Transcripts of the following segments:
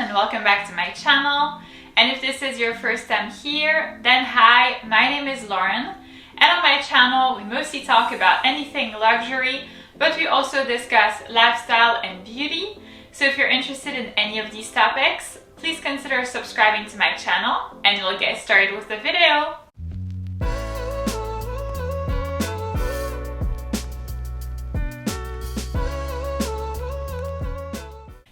and welcome back to my channel. And if this is your first time here, then hi, my name is Lauren. And on my channel, we mostly talk about anything luxury, but we also discuss lifestyle and beauty. So if you're interested in any of these topics, please consider subscribing to my channel and we'll get started with the video.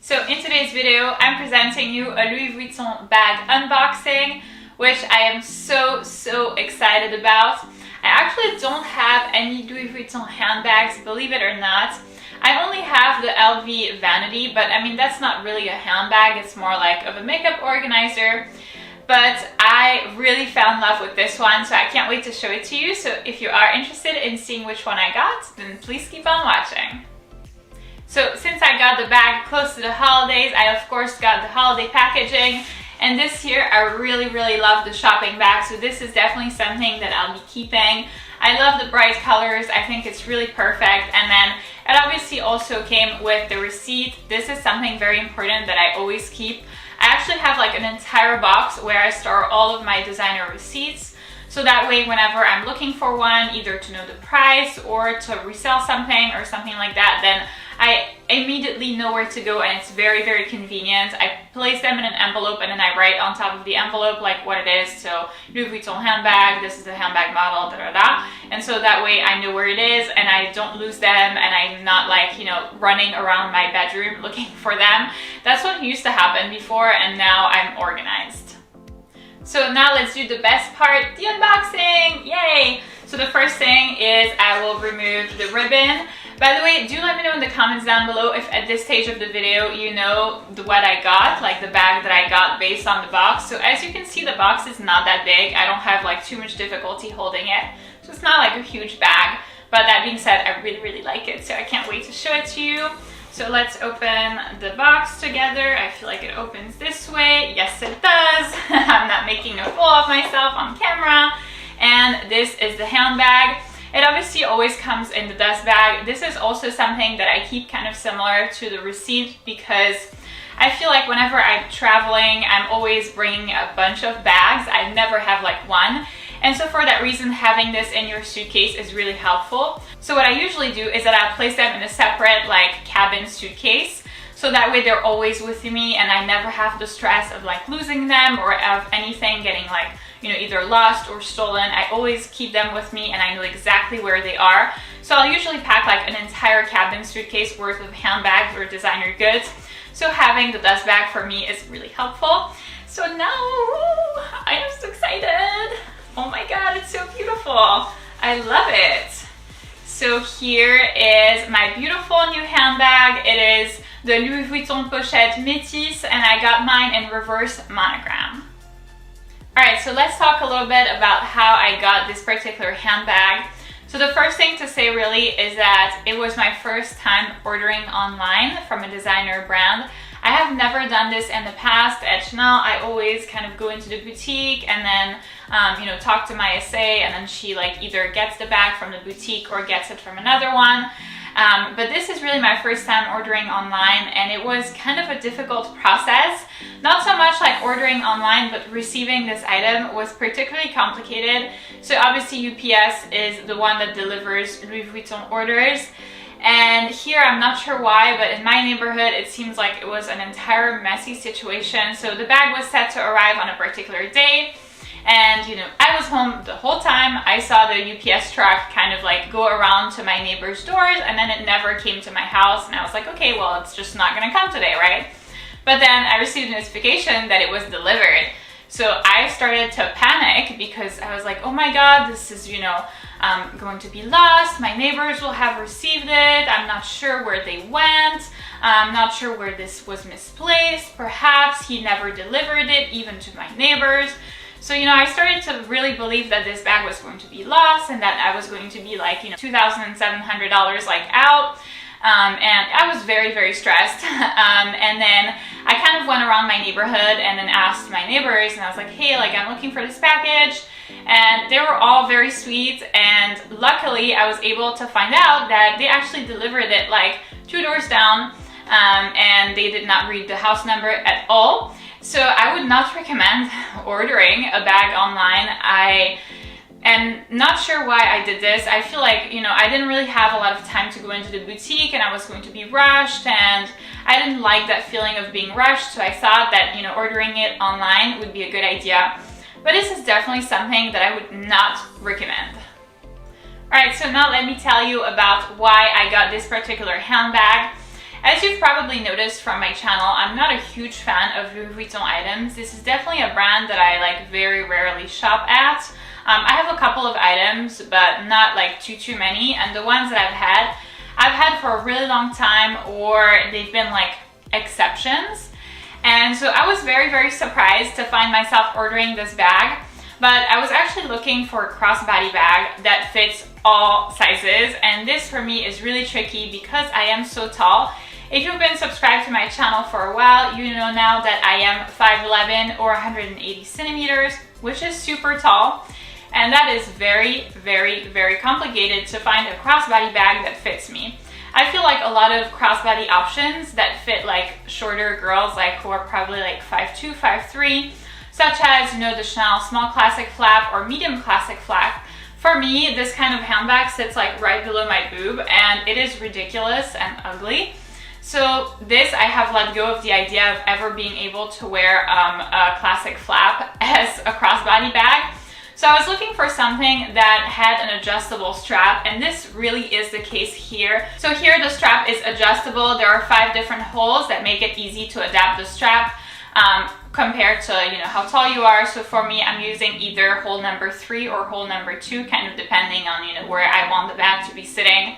So in today's video, I'm presenting you a Louis Vuitton bag unboxing, which I am so excited about. I actually don't have any Louis Vuitton handbags, believe it or not. I only have the LV Vanity, but I mean, that's not really a handbag. It's more like of a makeup organizer. But I really fell in love with this one, so I can't wait to show it to you. So if you are interested in seeing which one I got, then please keep on watching. So since I got the bag close to the holidays, I of course got the holiday packaging. And this year I really love the shopping bag, so this is definitely something that I'll be keeping. I love the bright colors, I think it's really perfect. And then it obviously also came with the receipt. This is something very important that I always keep. I actually have like an entire box where I store all of my designer receipts. So that way, whenever I'm looking for one, either to know the price or to resell something or something like that, then I immediately know where to go, and it's very convenient. I place them in an envelope and then I write on top of the envelope like what it is. So Louis Vuitton handbag, this is the handbag model, And so that way I know where it is and I don't lose them, and I'm not like, you know, running around my bedroom looking for them. That's what used to happen before, and now I'm organized. So now let's do the best part, the unboxing, yay! So the first thing is I will remove the ribbon. By the way, do let me know in the comments down below if at this stage of the video you know what I got, like the bag that I got based on the box. So as you can see, the box is not that big. I don't have like too much difficulty holding it. So it's not like a huge bag. But that being said, I really like it. So I can't wait to show it to you. So let's open the box together. I feel like it opens this way. Yes, it does. I'm not making a fool of myself on camera. And this is the handbag. It obviously always comes in the dust bag. This is also something that I keep kind of similar to the receipt, because I feel like whenever I'm traveling, I'm always bringing a bunch of bags. I never have like one. And so for that reason, having this in your suitcase is really helpful. So what I usually do is that I'll place them in a separate like cabin suitcase. So that way they're always with me and I never have the stress of like losing them or of anything getting like, you know, either lost or stolen. I always keep them with me and I know exactly where they are. So I'll usually pack like an entire cabin suitcase worth of handbags or designer goods. So having the dust bag for me is really helpful. So now I am so excited. Oh my God, it's so beautiful. I love it. So here is my beautiful new handbag. It is the Louis Vuitton Pochette Métis, and I got mine in reverse monogram. Alright, so let's talk a little bit about how I got this particular handbag. So the first thing to say really is that it was my first time ordering online from a designer brand. I have never done this in the past. At Chanel, I always kind of go into the boutique and then, you know, talk to my SA, and then she like either gets the bag from the boutique or gets it from another one. But this is really my first time ordering online, and it was kind of a difficult process. Not so much like ordering online, but receiving this item was particularly complicated. So obviously UPS is the one that delivers Louis Vuitton orders. And here, I'm not sure why, but in my neighborhood, it seems like it was an entire messy situation. So the bag was set to arrive on a particular day. And, you know, I was home the whole time. I saw the UPS truck kind of like go around to my neighbor's doors, and then it never came to my house. And I was like, okay, well, it's just not gonna come today, right? But then I received a notification that it was delivered. So I started to panic because I was like, oh my God, this is, you know, going to be lost. My neighbors will have received it. I'm not sure where they went. I'm not sure where this was misplaced. Perhaps he never delivered it even to my neighbors. So, you know, I started to really believe that this bag was going to be lost and that I was going to be like, you know, $2,700 like out. And I was very stressed. And then I kind of went around my neighborhood and then asked my neighbors, and I was like, hey, like I'm looking for this package. And they were all very sweet, and luckily I was able to find out that they actually delivered it like 2 doors down. and they did not read the house number at all. So I would not recommend ordering a bag online. I am not sure why I did this. I feel like, you know, I didn't really have a lot of time to go into the boutique and I was going to be rushed, and I didn't like that feeling of being rushed. So I thought that, you know, ordering it online would be a good idea. But this is definitely something that I would not recommend. Alright, so now let me tell you about why I got this particular handbag. As you've probably noticed from my channel, I'm not a huge fan of Louis Vuitton items. This is definitely a brand that I like very rarely shop at. I have a couple of items, but not like too many. And the ones that I've had for a really long time, or they've been like exceptions. And so I was very surprised to find myself ordering this bag. But I was actually looking for a crossbody bag that fits all sizes. And this for me is really tricky because I am so tall. If you've been subscribed to my channel for a while, you know now that I am 5'11" or 180 centimeters, which is super tall. And that is very complicated to find a crossbody bag that fits me. I feel like a lot of crossbody options that fit like shorter girls, like who are probably like 5'2", 5'3", such as, you know, the Chanel small classic flap or medium classic flap. For me, this kind of handbag sits like right below my boob, and it is ridiculous and ugly. So this, I have let go of the idea of ever being able to wear a classic flap as a crossbody bag. So I was looking for something that had an adjustable strap, and this really is the case here. So here the strap is adjustable. There are 5 different holes that make it easy to adapt the strap compared to, you know, how tall you are. So for me, I'm using either hole number 3 or hole number 2, kind of depending on, you know, where I want the bag to be sitting.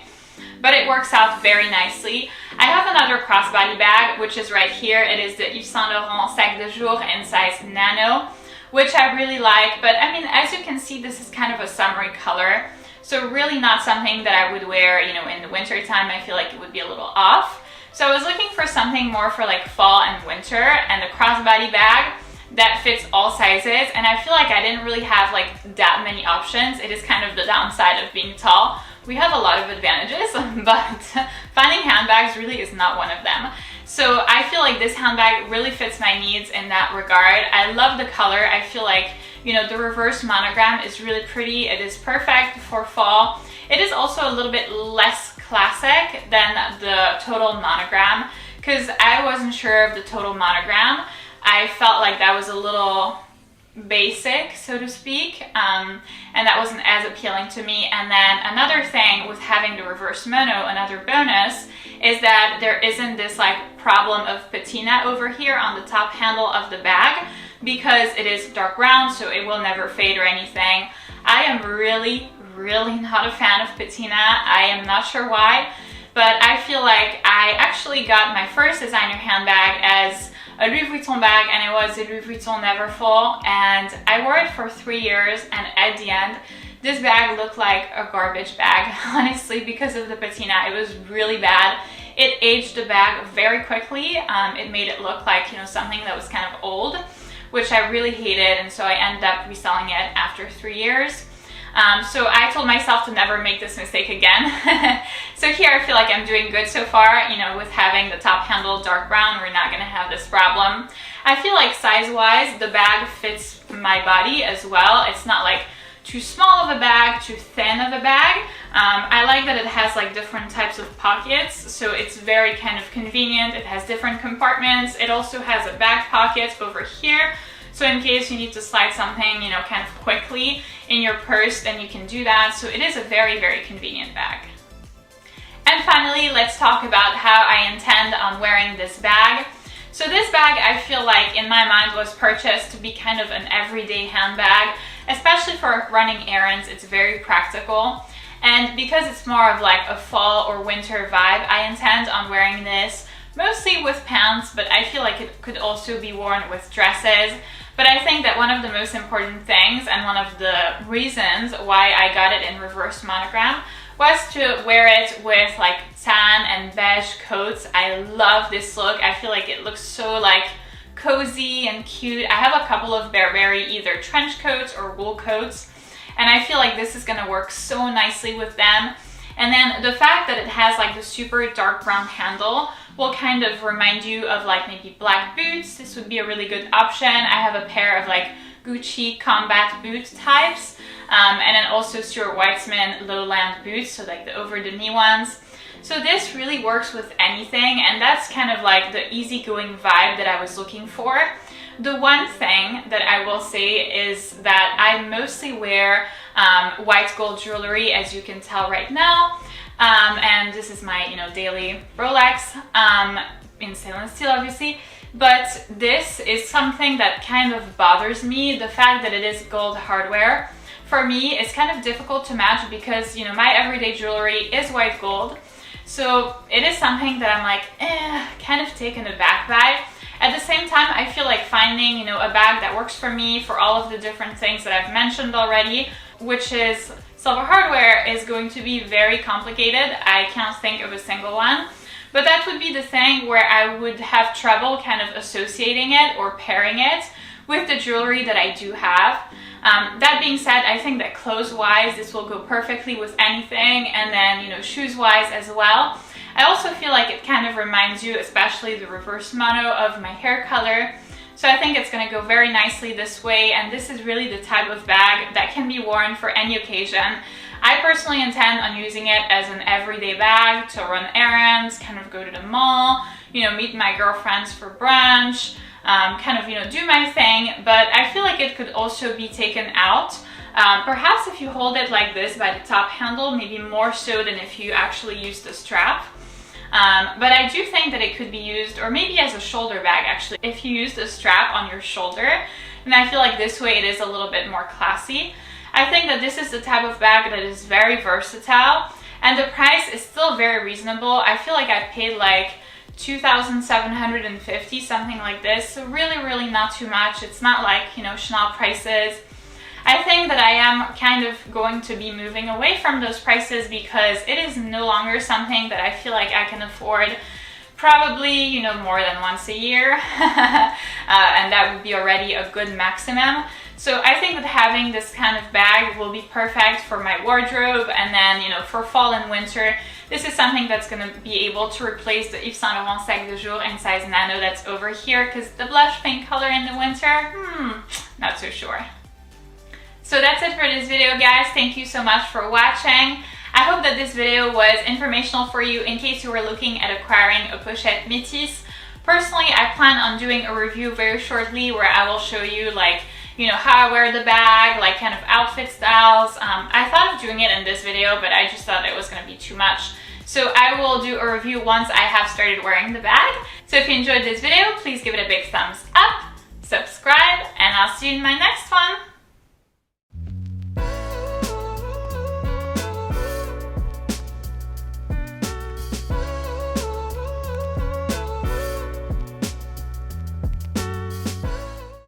But it works out very nicely. I have another crossbody bag, which is right here. It is the Yves Saint Laurent Sac de Jour in size Nano, which I really like. But I mean, as you can see, this is kind of a summery color. So really not something that I would wear, you know, in the winter time. I feel like it would be a little off. So I was looking for something more for like fall and winter, and a crossbody bag that fits all sizes. And I feel like I didn't really have like that many options. It is kind of the downside of being tall. We have a lot of advantages, but finding handbags really is not one of them. So I feel like this handbag really fits my needs in that regard. I love the color. I feel like, you know, the reverse monogram is really pretty. It is perfect for fall. It is also a little bit less classic than the total monogram, because I wasn't sure of the total monogram. I felt like that was a little basic, so to speak, and that wasn't as appealing to me. And then another thing with having the reverse mono, another bonus, is that there isn't this like problem of patina over here on the top handle of the bag, because it is dark brown, so it will never fade or anything. I am really not a fan of patina. I am not sure why, but I feel like I actually got my first designer handbag as a Louis Vuitton bag, and it was a Louis Vuitton Neverfull, and I wore it for 3 years, and at the end this bag looked like a garbage bag, honestly, because of the patina. It was really bad. It aged the bag very quickly. It made it look like, you know, something that was kind of old, which I really hated, and so I ended up reselling it after 3 years. So I told myself to never make this mistake again. So here I feel like I'm doing good so far. You know, with having the top handle dark brown, we're not gonna have this problem. I feel like size-wise, the bag fits my body as well. It's not like too small of a bag, too thin of a bag. I like that it has like different types of pockets, so it's very kind of convenient. It has different compartments. It also has a back pocket over here. So in case you need to slide something, you know, kind of quickly in your purse, then you can do that. So it is a very convenient bag. And finally, let's talk about how I intend on wearing this bag. So this bag, I feel like in my mind was purchased to be kind of an everyday handbag, especially for running errands. It's very practical. And because it's more of like a fall or winter vibe, I intend on wearing this mostly with pants, but I feel like it could also be worn with dresses. But I think that one of the most important things, and one of the reasons why I got it in reverse monogram, was to wear it with like tan and beige coats. I love this look. I feel like it looks so like cozy and cute. I have a couple of Burberry either trench coats or wool coats, and I feel like this is gonna work so nicely with them. And then the fact that it has like the super dark brown handle will kind of remind you of like maybe black boots. This would be a really good option. I have a pair of like Gucci combat boot types, and then also Stuart Weitzman lowland boots, so like the over the knee ones. So this really works with anything, and that's kind of like the easygoing vibe that I was looking for. The one thing that I will say is that I mostly wear white gold jewelry, as you can tell right now. And this is my, daily Rolex, in stainless steel, obviously. But this is something that kind of bothers me, the fact that it is gold hardware. For me, it's kind of difficult to match because, my everyday jewelry is white gold. So it is something that I'm like, kind of taken aback by. At the same time, I feel like finding, a bag that works for me for all of the different things that I've mentioned already, which is silver hardware, is going to be very complicated. I can't think of a single one. But that would be the thing where I would have trouble kind of associating it or pairing it with the jewelry that I do have. That being said, I think that clothes-wise, this will go perfectly with anything, and then, shoes-wise as well. I also feel like it kind of reminds you, especially the reverse mono, of my hair color. So I think it's going to go very nicely this way, and this is really the type of bag that can be worn for any occasion. I personally intend on using it as an everyday bag to run errands, kind of go to the mall, meet my girlfriends for brunch, kind of, do my thing. But I feel like it could also be taken out. Perhaps if you hold it like this by the top handle, maybe more so than if you actually use the strap. But I do think that it could be used, or maybe as a shoulder bag actually, if you use the strap on your shoulder. And I feel like this way it is a little bit more classy. I think that this is the type of bag that is very versatile, and the price is still very reasonable. I feel like I paid like $2,750, something like this. So really not too much. It's not like, Chanel prices. I think that I am kind of going to be moving away from those prices because it is no longer something that I feel like I can afford probably, more than once a year. And that would be already a good maximum. So I think that having this kind of bag will be perfect for my wardrobe, and then, for fall and winter, this is something that's going to be able to replace the Yves Saint Laurent Sac de Jour in size nano that's over here, because the blush pink color in the winter, not so sure. So that's it for this video, guys. Thank you so much for watching. I hope that this video was informational for you in case you were looking at acquiring a pochette métisse. Personally, I plan on doing a review very shortly where I will show you how I wear the bag, like kind of outfit styles. I thought of doing it in this video, but I just thought it was going to be too much. So I will do a review once I have started wearing the bag. So if you enjoyed this video, please give it a big thumbs up, subscribe, and I'll see you in my next one.